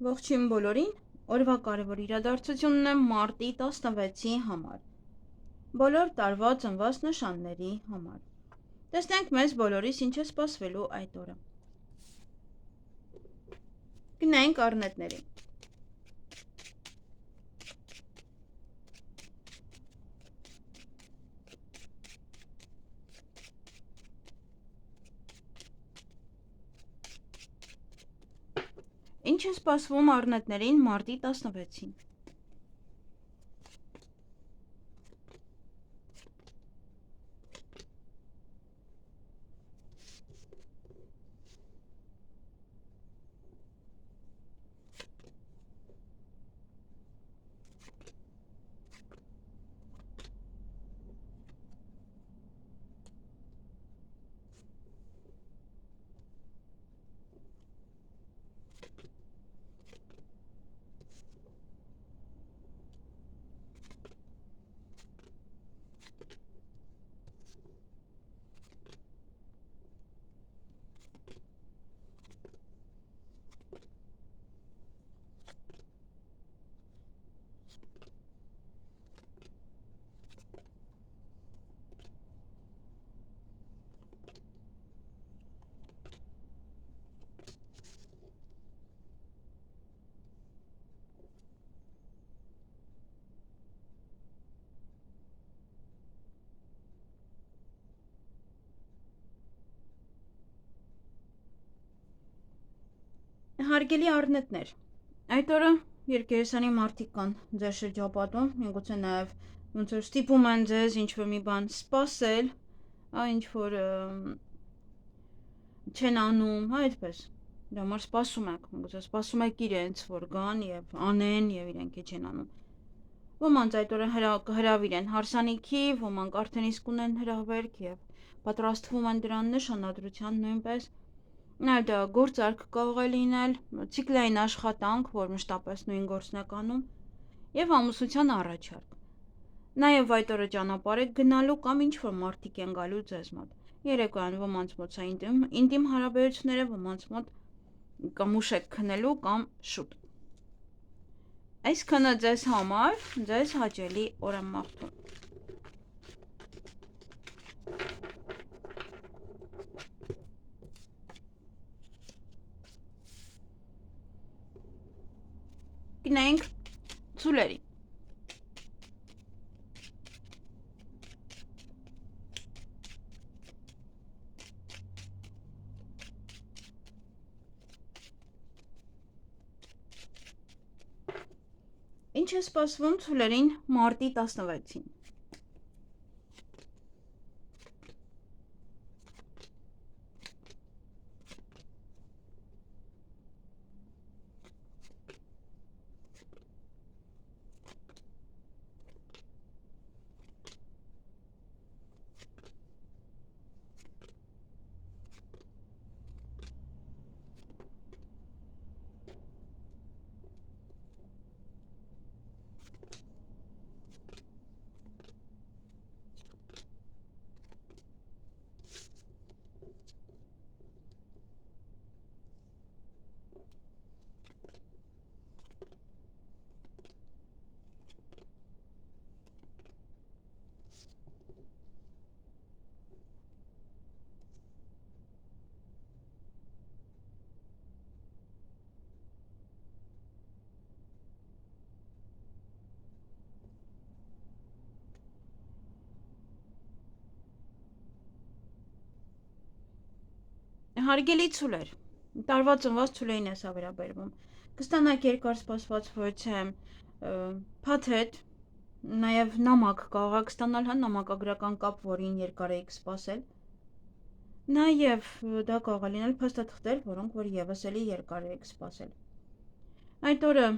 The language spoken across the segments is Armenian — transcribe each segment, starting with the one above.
Ողջույն բոլորին, օրվա կարևոր իրադարձությունն է մարտի 16-ի համար, բոլոր տարվա ծնված նշանների համար։ Տեսնենք մեզ բոլորիս ինչ է սպասվելու այդ օրը։ Գնայինք առնետներին։ Ինչ է սպասվում առնետներին մարտի 16-ին։ Հարգելի առնետներ, այդ օրը երկերեսանի մարդիկ կան ձեր շրջապատում, միգուցե նաև ոնց որ ստիպում են ձեզ ինչ-որ մի բան սպասել, ինչ-որ չեն անում, այդպես, դրա համար սպասում եք, միգուցե սպասում եք իրենց, որ գան և անեն և իրենք չեն անում։ Ոմանց այդ օրը կհրավիրեն հարսանիքի, ոմանք արդեն իսկ ունեն հրավերք և պատրաստվում են դրան նշանադրության նույնպես։ Այդ գործարք կարող է լինել, ցիկլային աշխատանք, որ մշտապես նույն գործն եք անում, և ամուսնության առաջարկ։ Նաև այդ օրը ճանապարհ եք գնալու կամ ինչ-որ մարդիկ են գալու ձեզ մոտ։ Երեկոյան ոմանց մոտ սա ինտիմ հարաբերություններ է, ոմանց մոտ կամ ուշ եք քնելու կամ շուտ։ Այսքանը ձեզ համար, ձեզ հաճելի օր եմ մաղթում։ Գնայինք ցուլերի։ Ինչ է սպասվում ցուլերին մարտի 16-ին։ Հարգելի ցուլեր, տարվա ծնված ցուլերին է սա վերաբերվում։ Կստանաք երկար սպասված ոչ թե փաթեթ, նաև նամակ կարող եք ստանալ, նամակագրական կապ, որին երկար եք սպասել։ Նաև դա կարող է լինել փաստաթղթեր, որոնք որ եւս էլի երկար եք սպասել։ Այդ օրը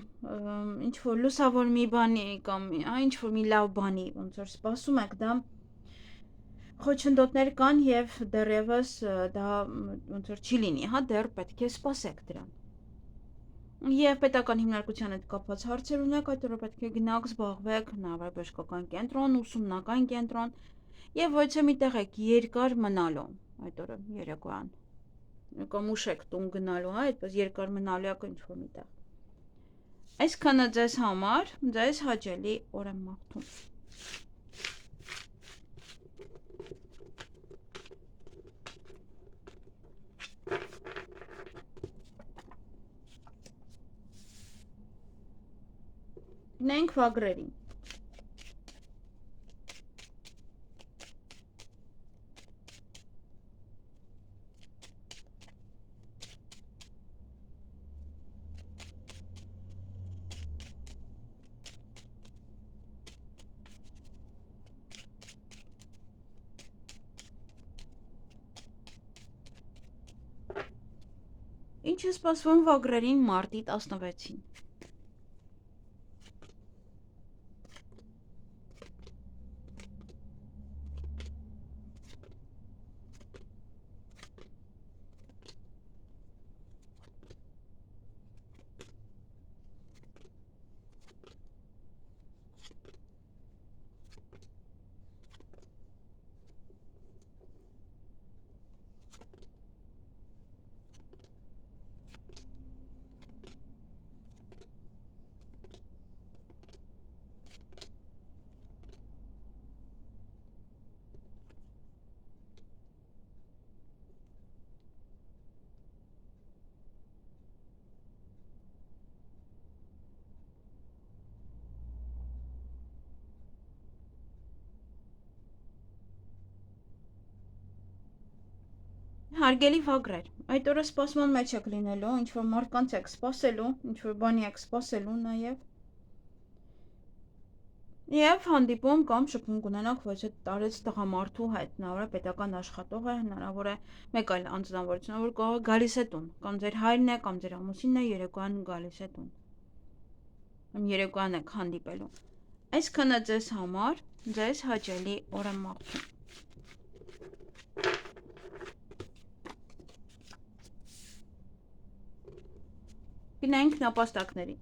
ինչ-որ լուսավոր մի բանի կամ ինչ-որ մի լավ բանի, ոնց որ սպասում եք, դա խոչընդոտներ կան և դեռևս դա ոնց որ չի լինի, դեռ պետք է սպասեք դրան։ Եվ պետական հիմնարկության հետ կապված հարցեր ունեք, այդ օրը պետք է գնաք, զբաղվեք հնարավոր բժշկական կենտրոն, ուսումնական կենտրոն և ոչ մի տեղ եք երկար մնալու այդ օրը երեկոյան։ Կամ ուշ եք տուն գնալու, այդպես երկար մնալու եք ինչ-որ մի տեղ։ Այսքանը ձեզ համար, ձեզ հաճելի օր եմ մաղթում։ Գնենք վագրերին։ Ինչ է սպասվում վագրերին մարտի 16-ին։ Հարգելի վագրեր, այդ օրը սպասման մեջ եք լինելու, ինչ-որ մարդկանց եք սպասելու, ինչ-որ բանի եք սպասելու նաև։ Եվ հանդիպում կամ շփում կունենաք ոչ տարեց տղամարդու հետ, հնարավոր է պետական աշխատող է, հնարավոր է մեկ այլ անձնավորություն, որ կարող է գալիս է տուն, կամ ձեր հայրն է, կամ ձեր ամուսինն է, երեկոյան գալիս է տուն։ Կամ երեկոյան եք հանդիպելու։ Այսքանը ձեզ համար, ձեզ հաճելի օր եմ մաղթում։ Գնենք նապաստակներին։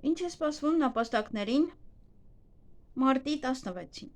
Ինչ է սպասվում նապաստակներին մարտի 16-ին։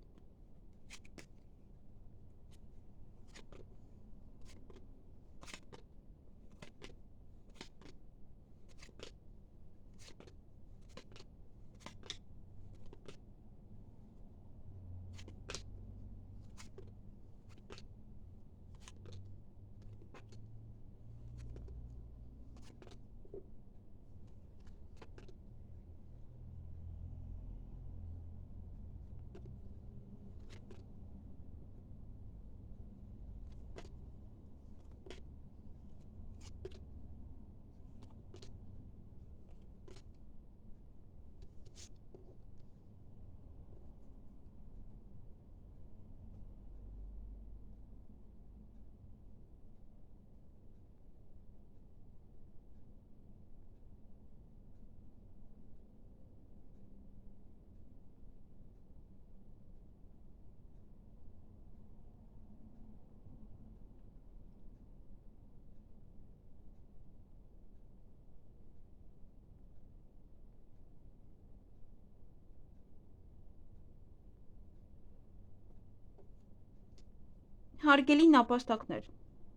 Հարգելի նապաստակներ,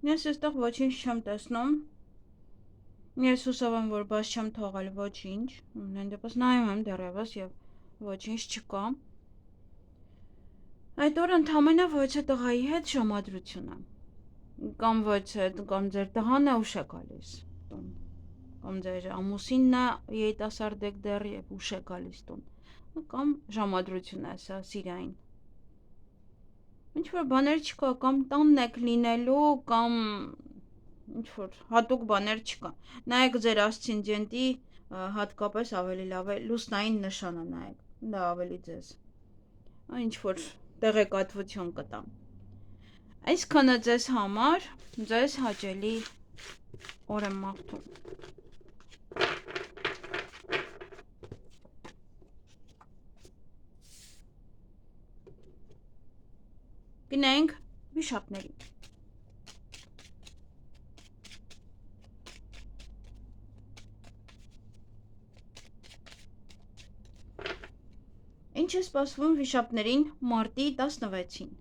ես այստեղ ոչինչ չեմ տեսնում, ես հուսով եմ, որ բաց չեմ թողել ոչինչ, ամեն դեպս նայում եմ դեռևս և ոչինչ չկա, այդ օրը ընդամենը ոչ է տղայի հետ ժամադրություն է, կամ ձեր տղան է ուշ է գալիս տուն, կամ ձեր ամուսինն է երիտասարդ եք դեռ և ուշ է գալիս տուն, կամ ժամադրություն է սա սիրային։ Ինչ-որ բաներ չկա, կամ տանն եք լինելու, կամ ինչ-որ հատուկ բաներ չկա։ Նայեք ձեր ասցենդենտի հատկապես ավելի լավ է լուսնային նշանը նայեք, դա ավելի ձեզ ինչ-որ տեղեկատվություն կտա։ Այսքանը ձեզ համար, ձեզ հաճելի օր եմ մաղթում։ Գնենք վիշապներին։ Ինչ է սպասվում վիշապներին մարտի 16-ին։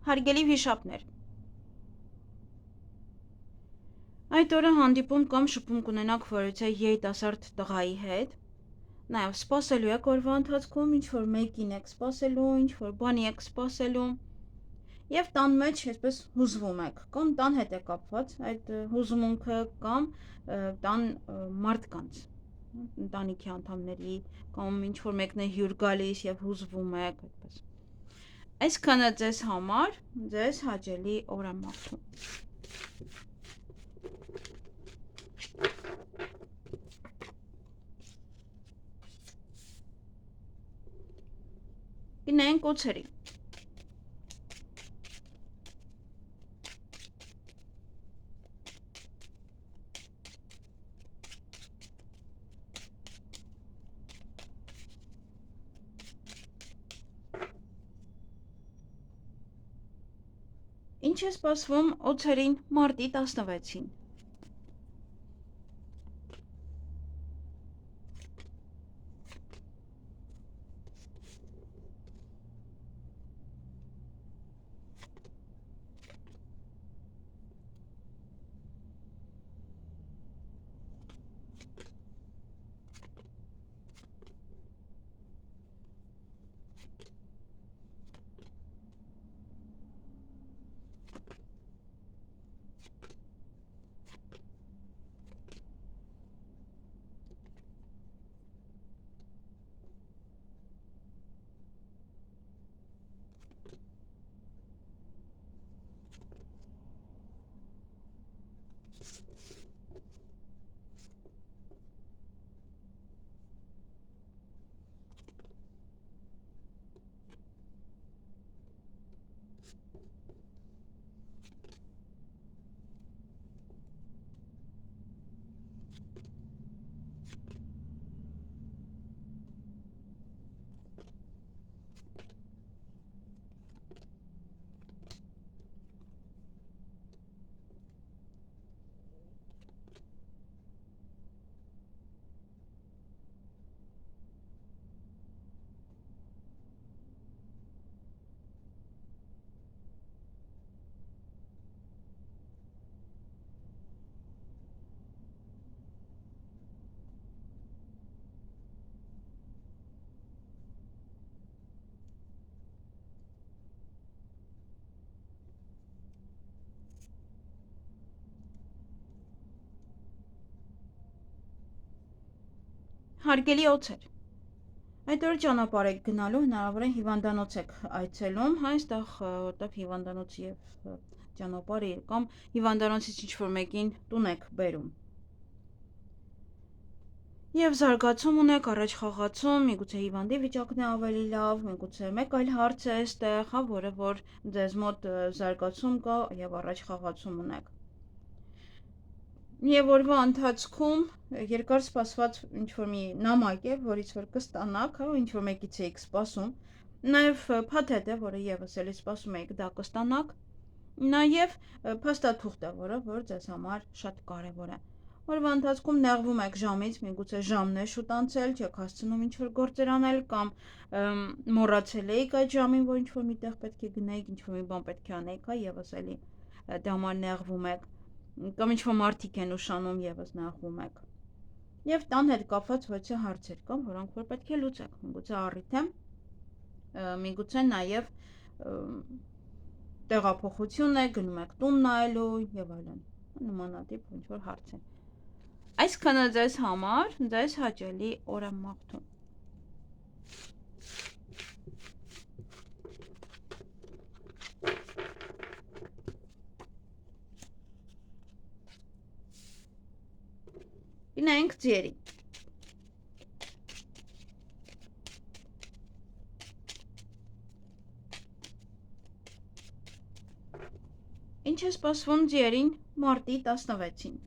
Հարգելի վիշապներ, այդ օրը հանդիպում կամ շփում կունենաք որևէ երիտասարդ տղայի հետ, նաև սպասելու եք օրվա ընթացքում, ինչ-որ մեկին եք սպասելու, ինչ-որ բանի եք սպասելու, և տան մեջ այսպես հուզվում եք, կամ տան հետ է կապված այդ հուզմունքը, կամ տան մարդկանց, ընտանիքի անդամների, կամ ինչ-որ մեկն է հյուր գալիս և հուզվում եք, այդպես։ Այսքանը ձեզ համար, ձեզ հաճելի օր եմ մաղթում։ Գնանք օձերի։ Ինչ է սպասվում օձերին մարտի 16-ին։ Հարգելի օձեր, այդ օրը ճանապարհ եք գնալու, հնարավոր է հիվանդանոց եք այցելում, այստեղ որտեղ հիվանդանոցի եւ ճանապարհը կամ հիվանդանոցից ինչ-որ մեկին տուն եք բերում։ Եվ զարգացում ունեք, առաջ խաղացում, միգուցե հիվանդի վիճակն է ավելի լավ, միգուցե մեկ այլ հարց է այստեղ, հա, որը որ ձեզ մոտ զարգացում կա եւ առաջ խաղացում ունեք։ Եվ օրվա ընթացքում երկար սպասված ինչ-որ մի նամակ է, որից որ կստանաք, հա, ինչ-որ մեկից էիք սպասում, նաեւ փաթեթ է, որը եւս էլի սպասում եք դա կստանաք, նաեւ փաստաթուղթ է, որը որ ձեզ համար շատ կարեւոր է։ Օրվա ընթացքում նեղվում եք ժամից, միգուցե ժամն է շուտ անցել, չեք հասցնում ինչ-որ գործեր անել կամ մոռացել էիք այդ ժամին, որ ինչ-որ միտեղ պետք է գնայիք, ինչ-որ մի բան պետք է անեիք, հա, եւս էլի դա համար նեղվում եք կամ ինչ-որ մարդիկ են ուշանում եւս նեղվում եք։ Եվ տան հետ կապված ոչ թե հարցեր կան, որոնք որ պետք է լուծեք, միգուցե առիթ է, միգուցե նաեւ տեղափոխություն է, գնում եք տուն նայելու եւ այլն։ Նմանատիպ ինչ-որ հարց է։ Այսքանը ձեզ համար, ձեզ հաճելի օր եմ մաղթում։ Գնանք ձիերի։ Ինչ է սպասվում ձիերին մարտի 16-ին։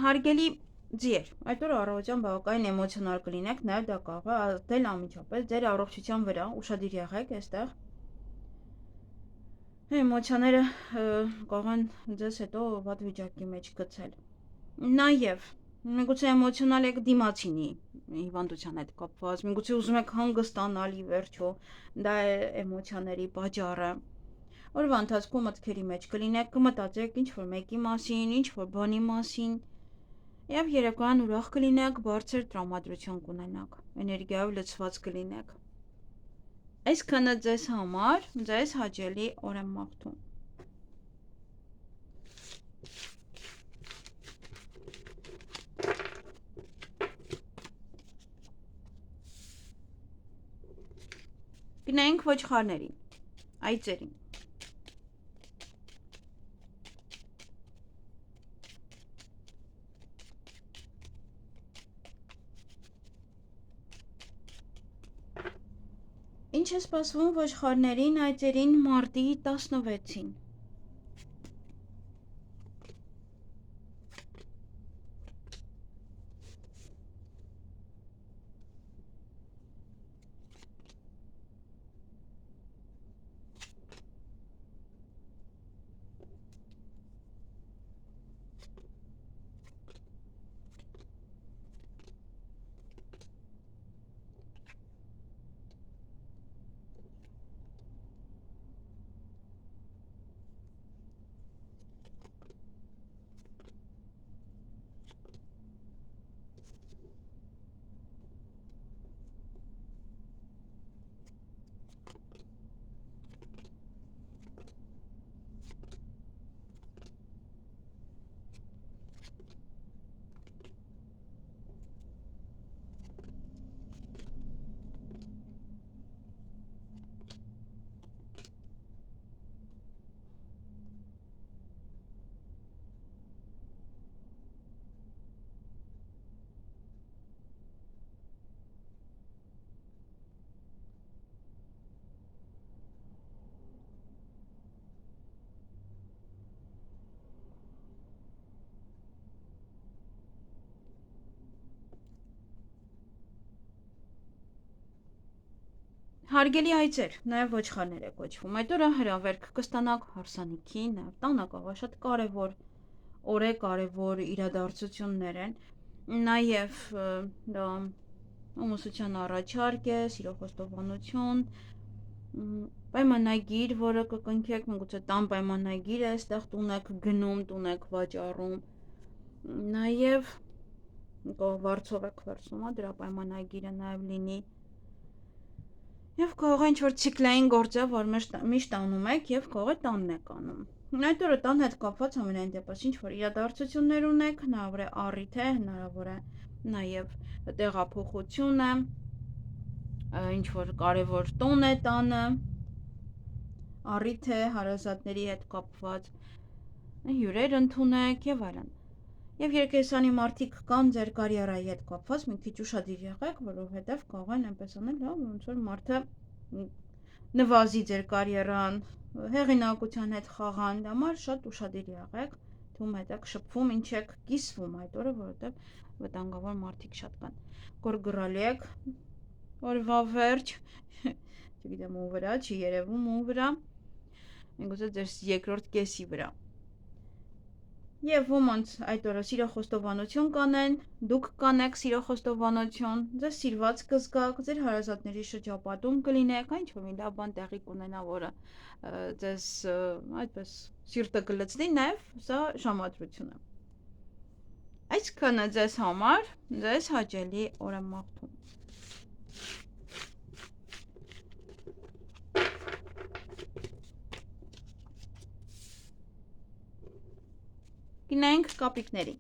Հարգելի ձիեր, այդ օրը առավոտյան բավականին էմոցիոնալ կլինեք, նաև դա կարող է ազդել անմիջապես ձեր առողջության վրա, ուշադիր եղեք այստեղ։ Էմոցիաները կարող են ձեզ հետո վատ վիճակի մեջ գցել։ Նաև միգուցե էմոցիոնալ եք դիմացինի հիվանդության հետ կապված, միգուցե ուզում եք հանգստանալ ի վերջո, դա է էմոցիաների պատճառը։ Օրվա ընթացքում մտքերի մեջ կլինեք, կմտածեք ինչ-որ մեկի մասին, ինչ-որ բանի մասին, եւ երեկոյան ուրախ կլինեք, բարձր տրամադրություն կունենաք, էներգիայով լցված կլինեք։ Այսքանը ձեզ համար, ձեզ հաճելի օր եմ մաղթում։ Գնանք ոչխարներին, այծերին։ Ինչ է սպասվում ոչխարներին, այծերին մարտի 16-ին։ Հարգելի այծեր, նաև ոչխարներ է կոչվում։ Այդ օրը հրավերք կստանաք հարսանիքի, նաև տանը կարող է շատ կարևոր օր է, կարևոր իրադարձություններ են։ Նաև դա ամուսնության առաջարկ է, սիրո խոստովանություն, պայմանագիր, որը կկնքեք, միգուցե տան պայմանագիր է, այստեղ տուն եք գնում, տուն եք վաճառում, նաև վարձով եք վերցնում, դրա պայմանագիրը նաև լինի, և կարող է ինչ-որ ցիկլային գործ է, որ միշտ անում եք և կարող է տանն եք անում։ Այդ օրը տան հետ կապված ամենայն դեպս ինչ-որ իրադարձություններ ունեք, հնարավոր է առիթ է, հնարավոր է նաև տեղափոխություն է, ինչ-որ կարևոր տոն է տանը, առիթ է հարազատների հետ կապված, հյուրեր ընդունեք և այլն։ Եվ երկեսանի մարդիկ կան ձեր կարիերայի հետ կապված, մի քիչ ուշադիր եղեք, որովհետև կարող են այնպես անել, ոնց որ մարդը նվազի ձեր կարիերան, հեղինակության հետ խաղան, դա համար շատ ուշադիր եղեք, թվում է եք շփվում, ինչ եք կիսվում այդ օրը, որովհետև վտանգավոր մարդիկ շատ կան։ Գորգռալի եք օրվա վերջ, չգիտեմ ում վրա, չի երևում ում վրա, միգուցե ձեր երկրորդ կեսի վրա։ Եվ ոմանց այդ օրը սիրո խոստովանություն կանեն, դուք կանեք սիրո խոստովանություն, ձեզ սիրված կզգաք, ձեր հարազատների շրջապատում կլինեք, ինչ-որ մի լավ բան տեղի կունենա, որը ձեզ այդպես սիրտը կլցնի, նաև սա ժամադրություն է։ Այսքանը ձեզ համար, ձեզ հաճելի օր եմ մաղթում։ Գնանք կապիկների։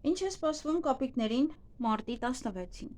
Ինչ է սպասվում կապիկներին մարտի 16-ին։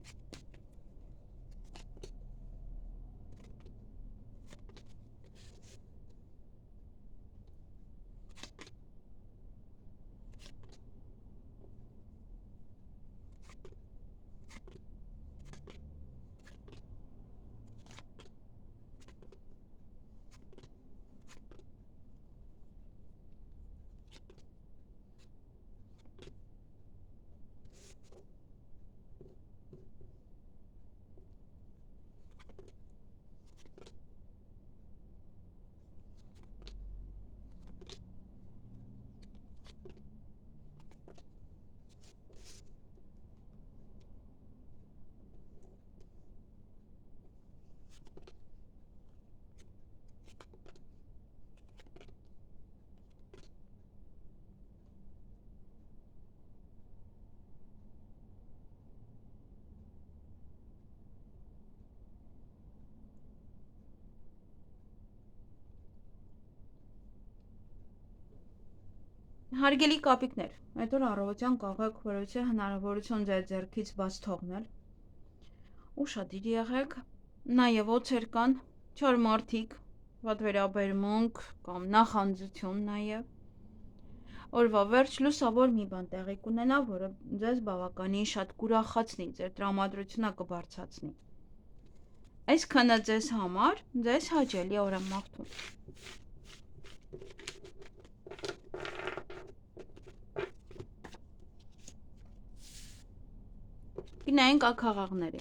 Հարգելի կապիկներ, այդ օր առավոտյան կարող եք որևիցե հնարավորություն ձեր ձեռքից բաց թողնել, ուշադիր եղեք, նաև օձեր կան, չար մարդիկ, վատ վերաբերմունք կամ նախանձություն նաև։ Օրվա վերջ լուսավոր մի բան տեղի կունենա, որը ձեզ բավականին շատ կուրախացնի, ձեր տրամադրությունը կբարձրացնի։ Այսքանը ձեզ համար, ձեզ հաճելի օր եմ մաղթում։ Գնանք աքաղաղների։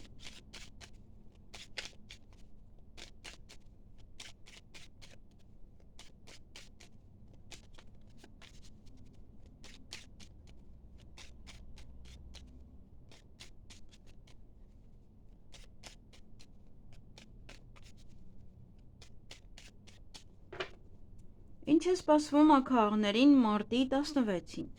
Ինչ է սպասվում աքաղաղներին մարտի 16-ին։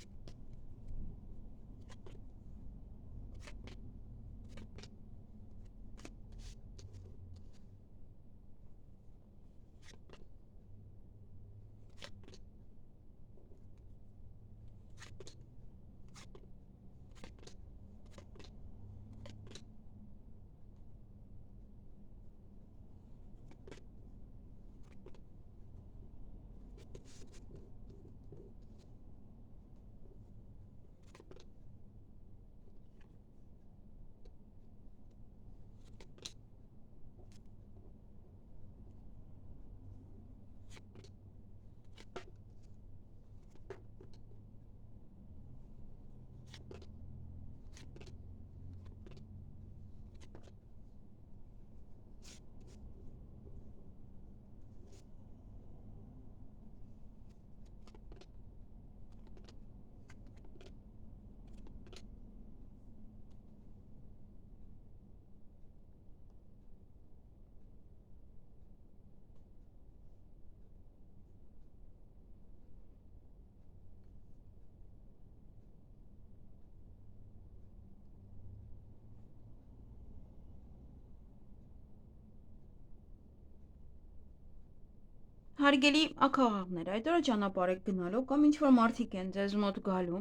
Հարգելի ակաղաղներ, այդ օրը ճանապարհ եք գնալու կամ ինչ-որ մարդիկ են ձեզ մոտ գալու,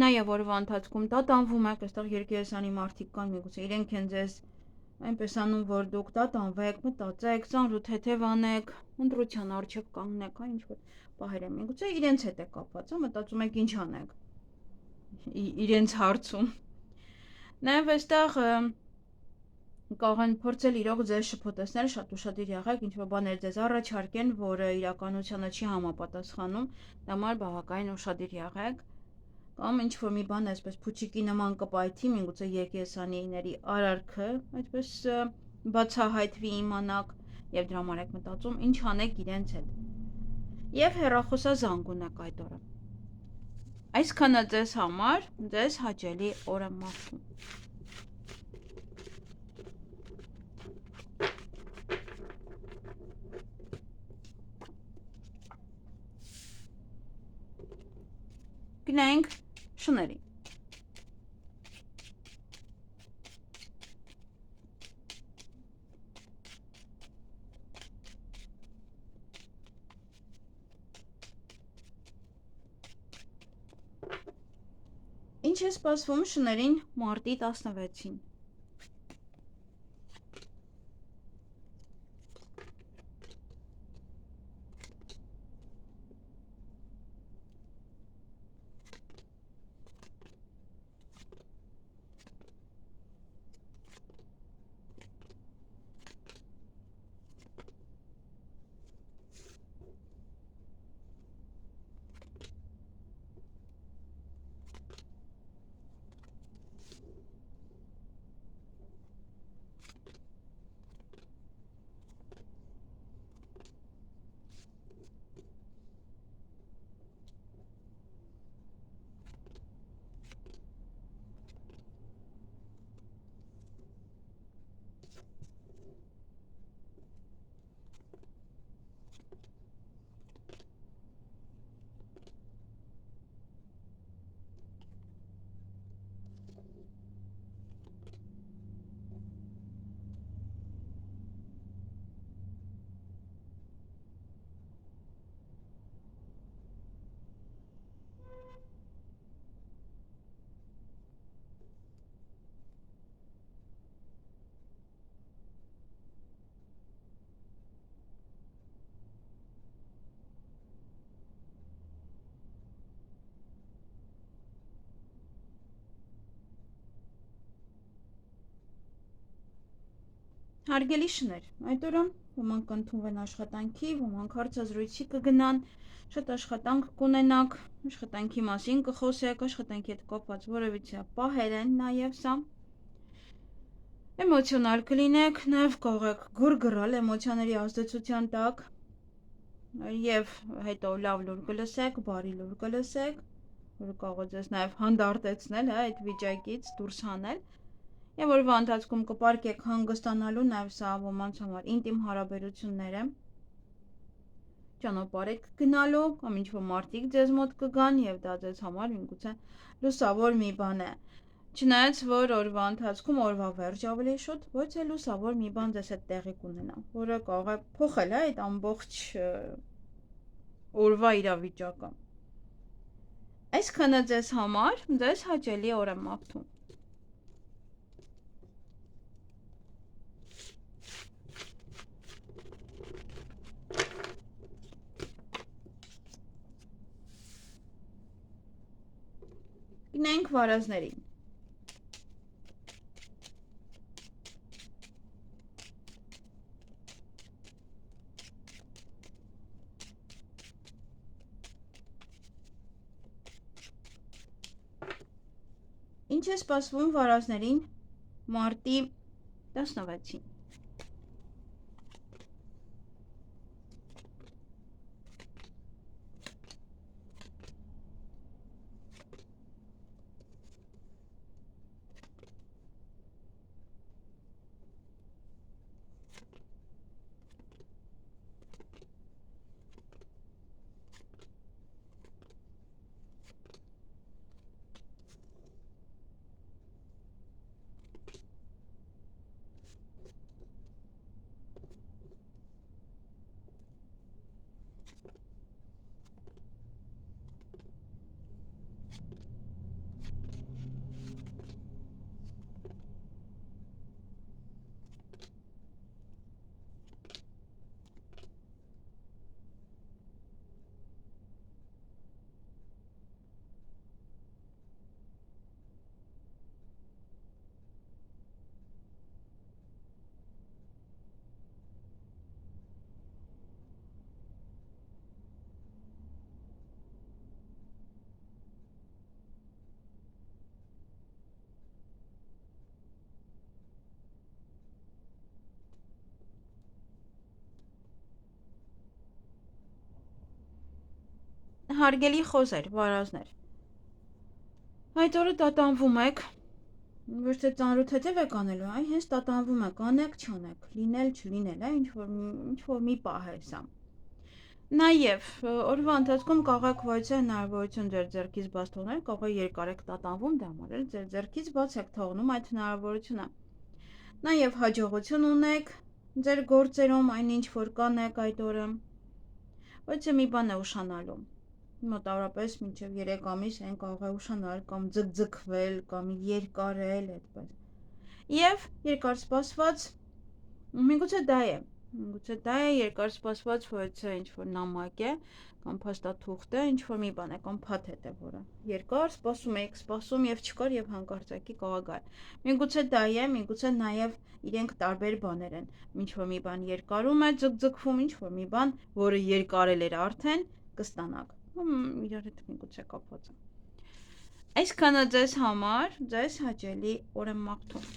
նաև օրվա ընթացքում տատանվում եք, այստեղ երկերեսանի մարդիկ կան, միգուցե իրենք են ձեզ այնպես անում, որ դուք տատանվեք, մտածեք, ծանրութեթև անեք, ընտրության առջև կանգնեք, ինչ-որ պահեր են, միգուցե իրենց հետ է կապված, մտածում եք ինչ անեք իրենց հարցում։ Նաև այստեղ կարող են փորձել իրոք ձեզ շփոթեցնել, շատ ուշադիր եղեք, ինչ-որ բաներ ձեզ առաջարկեն, որը իրականությանը չի համապատասխանում, դա համար բավականին ուշադիր եղեք, կամ ինչ-որ մի բան այսպես փուչիկի նման կպայթի, միգուցե երկերեսանիների արարքը, այդպես բացահայտվի իմանաք, եւ դրա համար եք մտածում, ինչ անեք իրենց հետ։ Եվ հեռախոսազանգ ունեք այդ օրը։ Այսքանը ձեզ համար, ձեզ հաճելի օր եմ մաղթում։ Գնանք շներին։ Ինչ է սպասվում շներին մարտի 16-ին։ Հարգելի շներ, այդ օրը ոմանք կընդունվեն աշխատանքի, ոմանք հարցազրույցի կգնան, շատ աշխատանք կունենաք, աշխատանքի մասին կխոսեք, աշխատանքի հետ կապված որևիցե պահեր են նաև սա։ Էմոցիոնալ կլինեք, նաև կարող եք գուրգռալ էմոցիաների ազդեցության տակ եւ հետո լավ լուր կլսեք, բարի լուր կլսեք, որը կարող է ձեզ նաև հանդարտեցնել, այդ վիճակից դուրս հանել։ Եվ օրվա ընթացքում կպարկեք հանգստանալու, նաև սա ոմանց համար ինտիմ հարաբերություններ է։ Ճանապարհ եք գնալու, կամ ինչ-որ մարդիկ ձեզ մոտ կգան, եւ դա ձեզ համար միգուցե լուսավոր մի բան է։ Չնայած որ օրվա ընթացքում օրվա վերջ ավելի շուտ, ոչ էլ լուսավոր մի բան ձեզ հետ տեղի կունենա, որը կարող է փոխել այդ ամբողջ օրվա իրավիճակը։ Այսքանը ձեզ համար, ձեզ հաճելի օր եմ մաղթում։ Գնանք վարազներին։ Ինչ է սպասվում վարազներին մարտի 16-ին։ Հարգելի խոզեր, վարազներ։ Այդ օրը տատանվում եք, ոչ թե ծանրութ հետև եք անելու, այ հենց տատանվում եք, անեք չանեք, լինել չլինել, ինչ-որ մի պահ է սա։ Նաև օրվա ընթացքում կարող եք ոչ հնարավորություն ձեր ձեռքից բաց թողնել, կարող է երկար եք տատանվում, դա համար ձեր ձեռքից բաց եք թողնում այդ հնարավորությունը։ Նաև հաջողություն ունեք ձեր գործերում, այնինչ որ կանեք այդ օրը։ Ոչ մի բան է ուշանալու։ Մոտավորապես մինչև 3 ամիս այն կարող է ուշանալ կամ ձգձգվել կամ երկարել այդպես։ Եվ երկար սպասված միգուցե դա է։ Միգուցե դա է երկար սպասված, ոչ ինչ-որ նամակ է կամ փաստաթուղթ է, ինչ-որ մի բան է կամ փաթեթ է, որը երկար սպասում եք, սպասում եւ չկար եւ հանկարծակի կարող գալ։ Միգուցե դա է, միգուցե նաեւ իրենք տարբեր բաներ են։ Ինչ-որ մի բան երկարում է, ձգձգվում, ինչ-որ մի բան, որը երկարել էր արդեն, կստանաք։ Իրար հետ միգուցե կապված է։ Այսքանը ձեզ համար, ձեզ հաճելի օր եմ մաղթում։